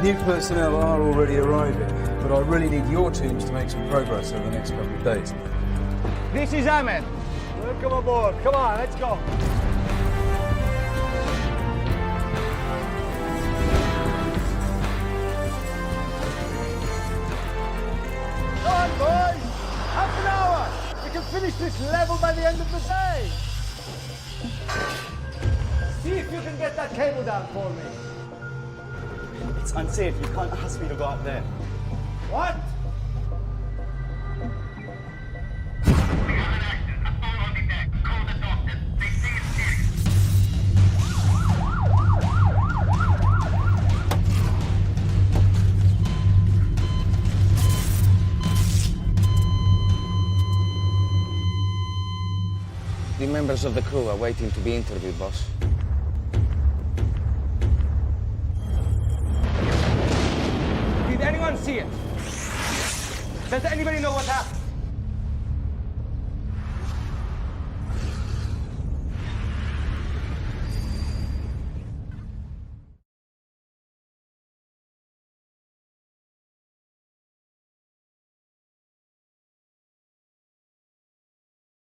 New personnel are already arriving, but I really need your teams to make some progress over the next couple of days. This is Ahmed. Welcome aboard. Come on, let's go. Come on, boys. Half an hour. We can finish this level by the end of the day. See if you can get that cable down for me. It's unsafe. You can't ask me to go out there. What? The members of the crew are waiting to be interviewed, boss. Did anyone see it? Does anybody know what happened?